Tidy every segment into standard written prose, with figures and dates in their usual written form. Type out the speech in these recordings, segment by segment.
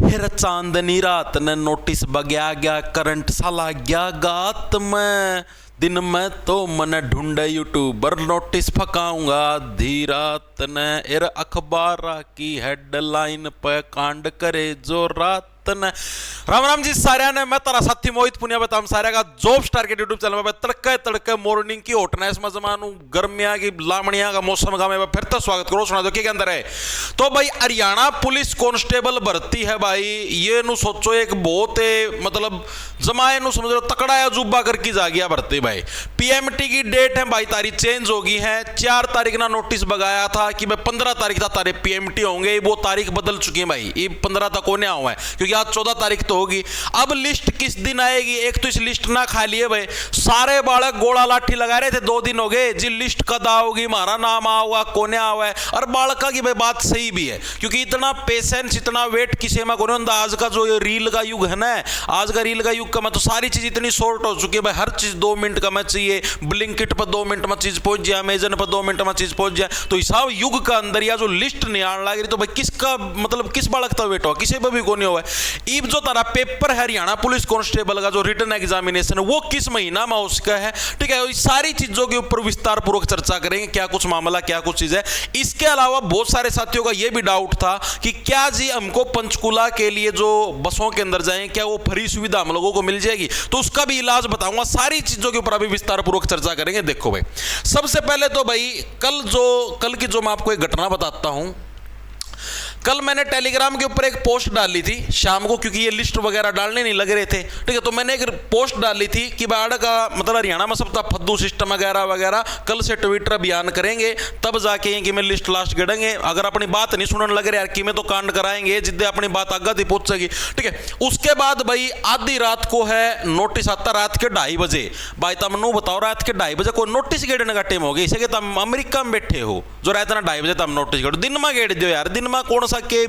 फिर चांदनी रात ने नोटिस बग्या गया करंट साला गया गात में दिन में तो मन ढूंढे यूट्यूबर नोटिस फकाऊंगा आधी रात ने एर अखबार की हेडलाइन पे कांड करे जो रात ने। राम राम जी सारे ने, मैं तारा साथी मोहित पुनिया बताऊं सारे का जॉब स्टार के यूट्यूब चैनल में तड़के तड़के मॉर्निंग की होटनेस में जमानू गर्मिया की लामणिया का मौसम का मैं फिर तो स्वागत करो। सुना दो के अंदर है तो भाई हरियाणा पुलिस कांस्टेबल भर्ती है भाई। ये नु सोचो एक बहुत मतलब जमाए नु समझ लो तकड़ा या जुब्बा करके जा गया भर्ती भाई। पीएमटी की डेट है भाई तारीख चेंज होगी है। 4 तारीख ना नोटिस बगाया था कि मैं 15 तारीख तक तारे पीएमटी होंगे, वो तारीख बदल चुकी है भाई। ये 15 तक होने हुआ है क्योंकि आज 14 तारीख तो होगी। अब लिस्ट किस दिन आएगी? एक तो इस लिस्ट ना खाली है भाई, सारे बालक गोला लाठी लगा रहे थे 2 दिन हो गए जी लिस्ट कद आओगी, हमारा नाम आओगा कोने हुआ है। और बालका की भाई बात सही भी है क्योंकि इतना पेशेंस इतना वेट किसी में कोने होता। आज का जो ये रील का युग है ना, आज का रील का युग का मैं तो सारी चीज इतनी शॉर्ट हो चुकी है भाई। हर चीज 2 मिनट का मैं चाहिए, ब्लिंकिट पर 2 मिनट में चीज पहुंच जाए, अमेजन पर 2 मिनट में चीज पहुंच जाए। तो हिसाब युग का अंदर या जो लिस्ट नहीं आने लग रही तो भाई किसका मतलब किस बालक का वेट हो, किसी पर भी कोने हुआ है। जो तारा पेपर है हरियाणा पुलिस कांस्टेबल का जो रिटन एग्जामिनेशन है वो किस महीना में उसका है, ठीक है। सारी चीजों के ऊपर विस्तार पूर्वक चर्चा करेंगे, क्या कुछ मामला क्या कुछ चीज है। इसके अलावा बहुत सारे साथियों का यह भी डाउट था कि क्या जी हमको पंचकुला के लिए जो बसों के अंदर जाएं क्या वो फ्री सुविधा हम लोगों को मिल जाएगी, तो उसका भी इलाज बताऊंगा। सारी चीजों के ऊपर अभी विस्तार पूर्वक चर्चा करेंगे। देखो भाई सबसे पहले तो भाई कल की जो मैं आपको एक घटना बताता हूं। कल मैंने टेलीग्राम के ऊपर एक पोस्ट डाली थी शाम को, क्योंकि ये लिस्ट वगैरह डालने नहीं लग रहे थे, ठीक है। तो मैंने एक पोस्ट डाली थी कि बाढ़ का मतलब हरियाणा में सब फद्दू सिस्टम वगैरह वगैरह कल से ट्विटर अभियान करेंगे तब जाके कि मैं लिस्ट लास्ट गढ़ेंगे। अगर अपनी बात नहीं सुनने लग रहे यार कि मैं तो कांड कराएंगे जिद्दे अपनी बात आगे थी पहुंचेगी, ठीक है। उसके बाद भाई आधी रात को है नोटिस आता, रात के 2:30 बजे। भाई तमनु बताओ रात के 2:30 बजे कोई नोटिस गेड़ने का टाइम हो गया? इसे कि तुम अमेरिका में बैठे हो जो रात ना 2:30 बजे तुम नोटिस गेड़ो, दिन में गेड़ दो यार। दिन में कौन सा के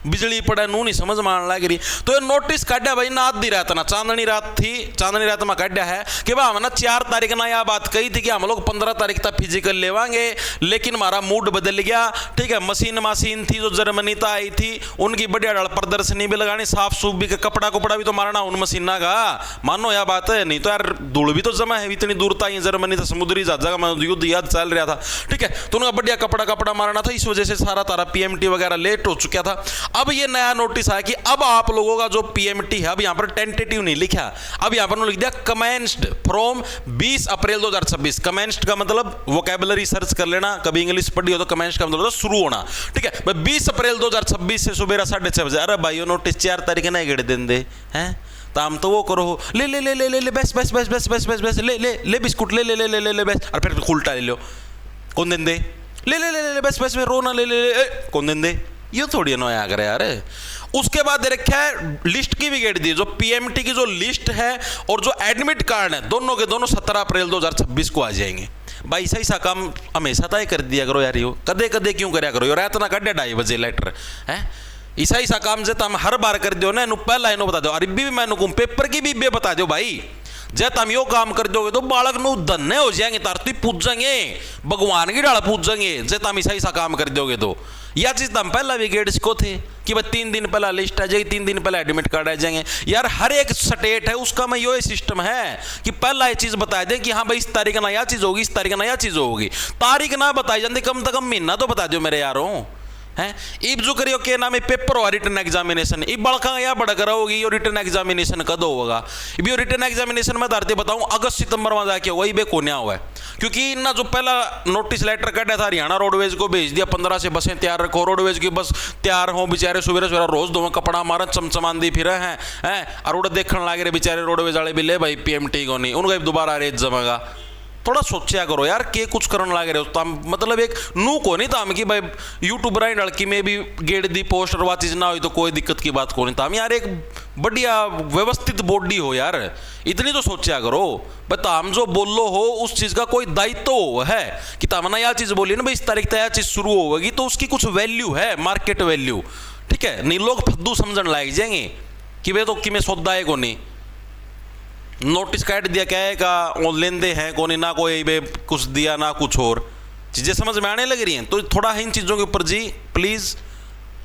बिजली पड़ा नू नहीं समझ मान लग रही। तो ये नोटिस काटा भाई ना आधी रात ना चांदनी रात थी, चांदनी रात में काटा है कि भाई हमने 4 तारीख ना यह बात कही थी कि हम लोग 15 तारीख तक फिजिकल लेवांगे, लेकिन हमारा मूड बदल गया, ठीक है। मशीन थी जो जर्मनी तक आई थी उनकी बढ़िया डाल प्रदर्शनी भी लगानी, साफ सूफ भी कपड़ा भी तो मारना उन मशीना का, मानो यह बात है। नहीं तो यार धूल भी तो जमा है, इतनी दूर तक जर्मनी था, समुद्री जहाजा का युद्ध याद चल रहा था, ठीक है। तो उनका बढ़िया कपड़ा मारना था, इस वजह से सारा तारा पीएमटी वगैरह लेट हो चुका था। अब ये नया नोटिस आया कि अब आप लोगों का जो पीएमटी है, अब यहां पर टेंटेटिव नहीं लिखा, अब यहां पर लिख दिया कमेंस्ड फ्रॉम 20 अप्रैल 2026। कमेंस्ड का मतलब वोकैबुलरी सर्च कर लेना, कभी इंग्लिश पढ़ी हो तो कमेंस्ड का मतलब शुरू होना, ठीक है। 20 अप्रैल 2026 से सुबह 6:30 बजे। अरे भाई नोटिस 4 तारीख ना गेड़ दें दे हैं तो हम तो वो करो ले ले ले ले ले ले बस बस बस बस बस बस बस ले ले ले बिस्कुट ले ले ले ले ले ले बस, और फिर उल्टा ले लो कौन दिन दे ले ले ले ले बस बस में रोना ले ले ले कौन दिन दे, ये थोड़ी नया करे यार। उसके बाद रखा है लिस्ट की भी गेट दी, जो पीएमटी की जो लिस्ट है और जो एडमिट कार्ड है दोनों के दोनों 17 अप्रैल 2026 को आ जाएंगे। भाई सही सा काम हमेशा तय कर दिया करो यार, यो कदे कदे क्यों करया करो यार। इतना कड्डे 2:30 बजे लेटर है ईसा ईसा काम से हम हर बार कर दो ना, पहला इनो बता दो, अरबी भी मैंने पेपर की भी बता दो भाई। जब तुम यो काम कर दोगे तो बालक नु धन्य हो जाएंगे, तारती पूजेंगे भगवान की डाल पूजेंगे। जब तुम ऐसा ऐसा काम कर दोगे तो यह चीज तुम पहला भी गेट्स को थे कि भाई 3 दिन पहला लिस्ट आ जाएगी, 3 दिन पहला एडमिट कार्ड आ जाएंगे यार। हर एक स्टेट है उसका में यो सिस्टम है कि पहला ये चीज बता दें कि हाँ भाई इस तारीख ना यह चीज होगी, इस तारीख ना यह चीज होगी। तारीख ना बताई जाती, कम से कम महीना तो बता दो मेरे यारों हैं। इब जो करियो के नाम है पेपर और रिटर्न एग्जामिनेशन, इब बड़का या बड़ा करा होगी यो रिटर्न एग्जामिनेशन कद होगा। इब यो रिटर्न एग्जामिनेशन में धरते बताऊं अगस्त सितंबर में जाके वही बे कोन्या हुआ है, क्योंकि ना जो पहला नोटिस लेटर कटा था हरियाणा रोडवेज को भेज दिया 15 से बसें तैयार रखो, रोडवेज की बस तैयार हो, बेचारे सुबह सवेरा रोज दो कपड़ा मार चमचमांदी फिर हैं और उड़ देखने लगे रहे बेचारे रोडवेज वाले भी ले भाई पीएमटी को नहीं, उनका दोबारा रेट जमेगा। थोड़ा सोचा करो यार के कुछ करने लगे रहे हो। मतलब एक नू को नहीं था कि भाई यूट्यूबर आई लड़की में भी गेट दी पोस्टर वा चीज ना हुई तो कोई दिक्कत की बात को नहीं था। यार एक बढ़िया व्यवस्थित बॉडी हो यार, इतनी तो सोचा करो। बता हम जो बोलो हो उस चीज का कोई दायित्व तो है कि तमना यह चीज बोली ना भाई इस तारीख तक यह चीज शुरू होगी तो उसकी कुछ वैल्यू है, मार्केट वैल्यू, ठीक है। नहीं लोग फद्दू समझने लग जाएंगे कि भाई तो कि मैं सौदा है को नहीं, नोटिस काट दिया क्या है का लेंदे हैं कौन ना, कोई बे कुछ दिया ना कुछ और चीज़ें समझ में आने लग रही हैं। तो थोड़ा इन चीज़ों के ऊपर जी प्लीज़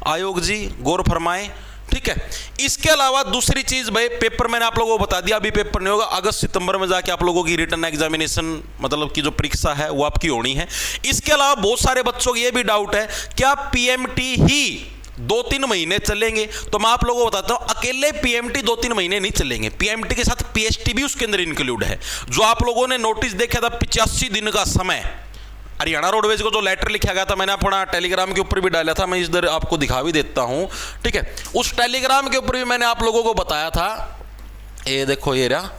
आयोग जी गौर फरमाएं, ठीक है। इसके अलावा दूसरी चीज भाई, पेपर मैंने आप लोगों को बता दिया, अभी पेपर नहीं होगा, अगस्त सितंबर में जाके आप लोगों की रिटन एग्जामिनेशन मतलब की जो परीक्षा है वो आपकी होनी है। इसके अलावा बहुत सारे बच्चों को ये भी डाउट है क्या पीएमटी ही 2-3 महीने चलेंगे, तो मैं आप लोगों को बताता हूं अकेले पीएमटी 2-3 महीने नहीं चलेंगे, पीएमटी के साथ पीएचटी भी उसके अंदर इंक्लूड है। जो आप लोगों ने नोटिस देखा था 85 दिन का समय, हरियाणा रोडवेज को जो लेटर लिखा गया था, मैंने अपना टेलीग्राम के ऊपर भी डाला था, मैं इधर आपको दिखा भी देता हूं, ठीक है। उस टेलीग्राम के ऊपर भी मैंने आप लोगों को बताया था, ये देखो ये रहा,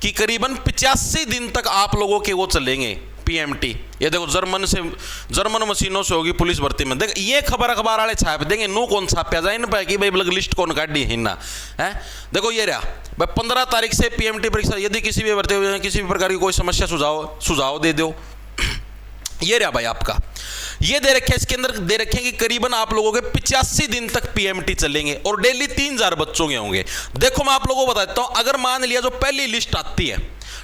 कि करीबन 85 दिन तक आप लोगों के वो चलेंगे पीएमटी। ये देखो जर्मन मशीनों से होगी पुलिस भर्ती में। देख ये खबर अखबार वाले छाप देंगे, नो कौन छापया जाए इन पे कि भाई ब्लैक लिस्ट कौन काट दी हिन्ना है। देखो ये रहा भाई 15 तारीख से पीएमटी परीक्षा, यदि किसी भी भर्ती हो किसी भी प्रकार की कोई समस्या सुझाव दे दो। ये रहा भाई आपका, ये दे रखे, इसके अंदर दे रखे कि करीबन आप लोगों के 85 दिन तक पीएमटी चलेंगे और डेली 3000 बच्चों के होंगे। देखो मैं आप लोगों को बताता हूं, अगर मान लिया जो पहली लिस्ट आती है,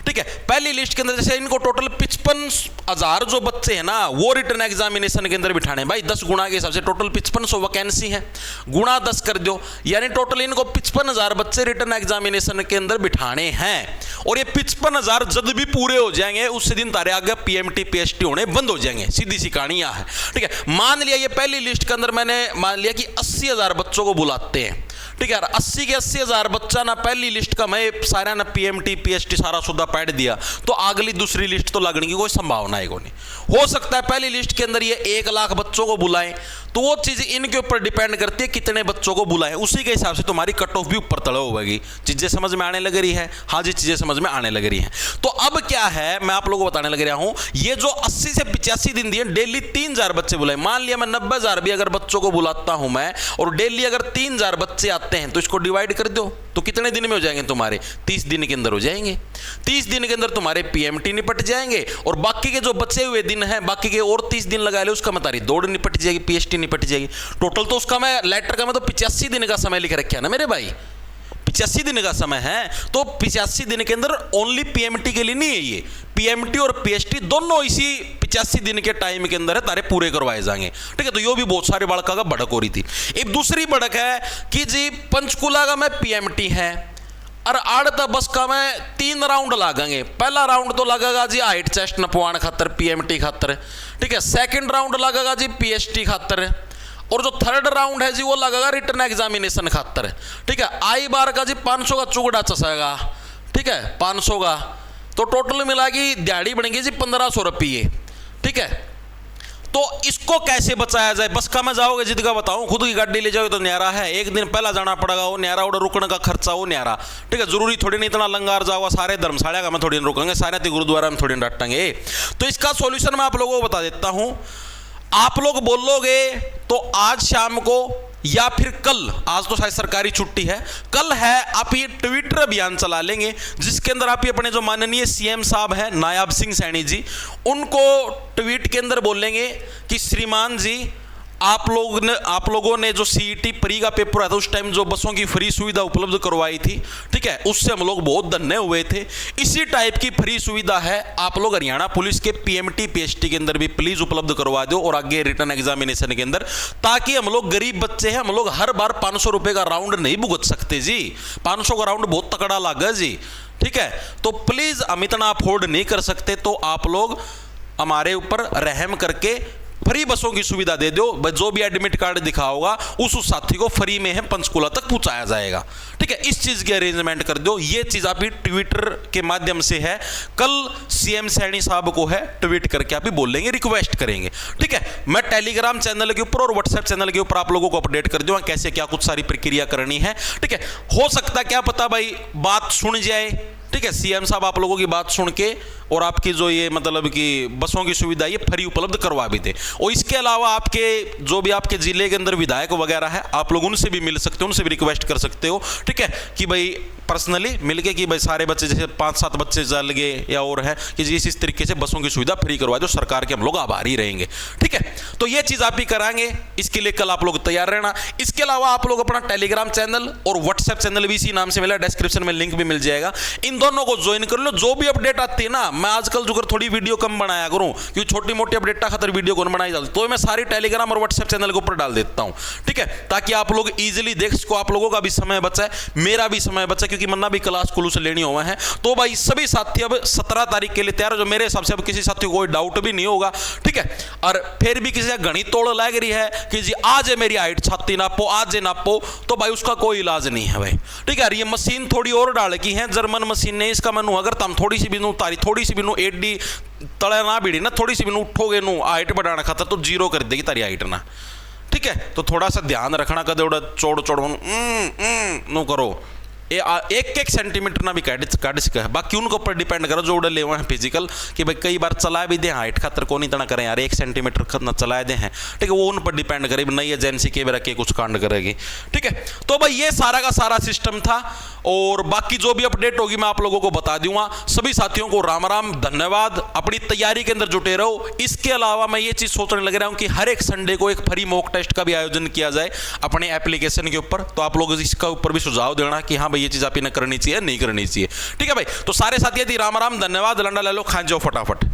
ठीक है, पहली लिस्ट के अंदर जैसे इनको टोटल 55,000 जो बच्चे हैं ना वो रिटर्न एग्जामिनेशन के अंदर बिठाने, भाई 10 गुना के हिसाब से टोटल 5500 वैकेंसी है, गुणा 10 कर दो, यानी टोटल इनको 55,000 बच्चे रिटर्न एग्जामिनेशन के अंदर बिठाने हैं। और ये 55,000 जब भी पूरे हो जाएंगे उससे दिन तारे आगे पीएमटी पीएचटी होने बंद हो जाएंगे, सीधी सी कहानी है, ठीक है। मान लिया ये पहली लिस्ट के अंदर मैंने मान लिया कि 80,000 बच्चों को बुलाते हैं, ठीक है, 80 के 80,000 बच्चा ना पहली लिस्ट का मैं सारा ना पीएमटी पीएचटी सारा सुधा पैड दिया, तो अगली दूसरी लिस्ट तो लगने की कोई संभावना है नहीं। हो सकता है पहली लिस्ट के अंदर ये 1 लाख बच्चों को बुलाएं, तो वो चीज इनके ऊपर डिपेंड करती है कितने बच्चों को बुलाएं, उसी के हिसाब से तुम्हारी कट ऑफ भी ऊपर तले होगी। चीजें समझ में आने लग रही है? हाँ जी, चीजें समझ में आने लग रही हैं। तो अब क्या है मैं आप लोगों को बताने लग रहा हूं, ये जो 80 से 85 दिन दिए, डेली 3000 बच्चे बुलाए, मान लिया मैं 90,000 भी अगर बच्चों को बुलाता हूं मैं, और डेली अगर 3000 बच्चे आते हैं तो इसको डिवाइड कर दो, तो कितने दिन में हो जाएंगे तुम्हारे? 30 दिन के अंदर हो जाएंगे। 30 दिन के अंदर तुम्हारे पीएमटी निपट जाएंगे, और बाकी के जो बचे हुए दिन हैं, बाकी के और 30 दिन लगा ले, उसका तुम्हारी दौड़ निपट जाएगी, पीएचटी निपट जाएगी। टोटल तो उसका मैं लेटर का मैं तो 85 दिन का समय लिख रखा है ना मेरे भाई, 85 दिन का समय है, तो 85 दिन के अंदर ओनली पीएमटी के लिए नहीं है, ये पीएमटी और पीएचटी दोनों इसी 85 दिन के टाइम के अंदर है तारे पूरे करवाए जाएंगे, ठीक है। तो ये भी बहुत सारे बड़का का भड़क हो रही थी। एक दूसरी भड़क है कि जी पंचकुला का मैं पीएमटी है और आड़ता बस का मैं 3 राउंड लागेंगे। पहला राउंड तो लगेगा जी हाइट चेस्ट नपवान खातर पीएमटी खातर, ठीक है। सेकंड राउंड लगेगा जी पीएचटी खातर, और जो थर्ड राउंड है जी वो लगेगा रिटर्न एग्जामिनेशन खातर, ठीक है। आई बार का जी 500 का चुगड़ा चसेगा, ठीक है, 500 का, तो टोटल मिला के दिहाड़ी बनेगी जी 1500 रुपये, ठीक है। तो इसको कैसे बचाया जाए? बस का में जाओगे जिद का बताऊं, खुद की गाड़ी ले जाओगे तो न्यारा है, एक दिन पहला जाना पड़ेगा, वो न्यारा, और रुकने का खर्चा वो न्यारा, ठीक है। जरूरी थोड़ी नहीं इतना लंगार जाओगा, सारे धर्मशाला का मैं थोड़ी रुकेंगे, सारे गुरुद्वारा में थोड़ी डांटेंगे। तो इसका सॉल्यूशन मैं आप लोगों को बता देता हूं। आप लोग बोलोगे तो आज शाम को या फिर कल, आज तो शायद सरकारी छुट्टी है, कल है, आप ये ट्विटर अभियान चला लेंगे जिसके अंदर आप ये अपने जो माननीय सीएम साहब हैं नायाब सिंह सैनी जी, उनको ट्वीट के अंदर बोलेंगे कि श्रीमान जी आप लोगों ने जो सीईटी प्री का पेपर आया था उस टाइम जो बसों की फ्री सुविधा उपलब्ध करवाई थी, ठीक है, उससे हम लोग बहुत धन्य हुए थे। इसी टाइप की फ्री सुविधा है आप लोग हरियाणा पुलिस के पीएमटी पीएचटी के अंदर भी प्लीज उपलब्ध करवा दो, और आगे रिटर्न एग्जामिनेशन के अंदर, ताकि हम लोग गरीब बच्चे हैं, हम लोग हर बार 500 रुपए का राउंड नहीं भुगत सकते जी, 500 का राउंड बहुत तकड़ा लगा जी, ठीक है। तो प्लीज हम इतना अफोर्ड नहीं कर सकते, तो आप लोग हमारे ऊपर रहम करके फ्री बसों की सुविधा दे दो, जो भी एडमिट कार्ड दिखा होगा उस साथी को फ्री में है पंचकुला तक पहुंचाया जाएगा, ठीक है। इस चीज की अरेंजमेंट कर दो। ये चीज आप ट्विटर के माध्यम से है, कल सीएम सैनी साहब को है ट्वीट करके आप ही बोलेंगे, रिक्वेस्ट करेंगे, ठीक है। मैं टेलीग्राम चैनल के ऊपर और व्हाट्सएप चैनल के ऊपर आप लोगों को अपडेट कर दूंगा कैसे क्या कुछ सारी प्रक्रिया करनी है, ठीक है। हो सकता क्या पता भाई बात सुन जाए, ठीक है, सीएम साहब आप लोगों की बात सुन के और आपकी जो ये मतलब कि बसों की सुविधा ये फ्री उपलब्ध करवा भी दे। और इसके अलावा आपके जो भी आपके जिले के अंदर विधायक वगैरह है, आप लोग उनसे भी मिल सकते हो, उनसे भी रिक्वेस्ट कर सकते हो, ठीक है, कि भाई पर्सनली मिलके कि भाई सारे बच्चे जैसे 5-7 बच्चे चल गए या और है कि जी इस तरीके से बसों की सुविधा फ्री करवा दो, सरकार के हम लोग आभारी रहेंगे, ठीक है। तो ये चीज आप ही कराएंगे, इसके लिए कल आप लोग तैयार रहना। इसके अलावा आप लोग अपना टेलीग्राम चैनल और व्हाट्सएप चैनल भी इसी नाम से मिला, डिस्क्रिप्शन में लिंक भी मिल जाएगा, इन दोनों को ज्वाइन कर लो। जो भी अपडेट आती है ना, मैं आजकल जो थोड़ी वीडियो कम बनाया करूं क्योंकि छोटी मोटी अपडेट खातर वीडियो कौन बनाई जाती, तो मैं सारी टेलीग्राम और व्हाट्सएप चैनल के ऊपर डाल देता हूं, ठीक है, ताकि आप लोग इजीली देख सको। आप लोगों का भी समय बचा है, मेरा भी समय बचा, क्योंकि मन्ना भी क्लास कुलू से लेनी हुआ है। तो भाई सभी साथी अब 17 तारीख के लिए तैयार हो, जो मेरे हिसाब से अब किसी साथी को कोई डाउट भी नहीं होगा, ठीक है। और फिर भी किसी का घनी तोड़ लग रही है कि जी आज है मेरी हाइट छाती नापो, आज है नापो, तो भाई उसका कोई इलाज नहीं है भाई, ठीक है। ये मशीन थोड़ी और डाल की है, जर्मन मशीन ने, इसका मनु अगर तुम थोड़ी सी भी नू तारी, थोड़ी सी भी नू एडी तले ना बीड़ी ना, थोड़ी सी भी नू उठोगे नू हाइट बढ़ाना खाता तो जीरो कर देगी तारी हाइट ना, ठीक है। तो थोड़ा सा ध्यान रखना, कदे उड़ा चोड़ चोड़ नो करो, एक एक सेंटीमीटर ना भी काट सके। बाकी उनके ऊपर डिपेंड करो जो उड़े ले हुए हैं फिजिकल, कि भाई कई बार चला भी दे हाइट खातर को नहीं तना करें यार, 1 सेंटीमीटर खतना चलाए दे हैं, ठीक है, वो उन पर डिपेंड करे, नहीं एजेंसी के भी रखे कुछ कांड करेगी, ठीक है। तो भाई ये सारा का सारा सिस्टम था, और बाकी जो भी अपडेट होगी मैं आप लोगों को बता दूंगा। सभी साथियों को राम राम, धन्यवाद, अपनी तैयारी के अंदर जुटे रहो। इसके अलावा मैं ये चीज सोचने लग रहा हूं कि हर एक संडे को एक फ्री मॉक टेस्ट का भी आयोजन किया जाए अपने एप्लीकेशन के ऊपर, तो आप लोग इसका ऊपर भी सुझाव देना कि हाँ भाई ये चीज आप इन्हें करनी चाहिए, नहीं करनी चाहिए, ठीक है भाई। तो सारे साथी राम राम, धन्यवाद, लंडा ले लो, खा जाओ फटाफट।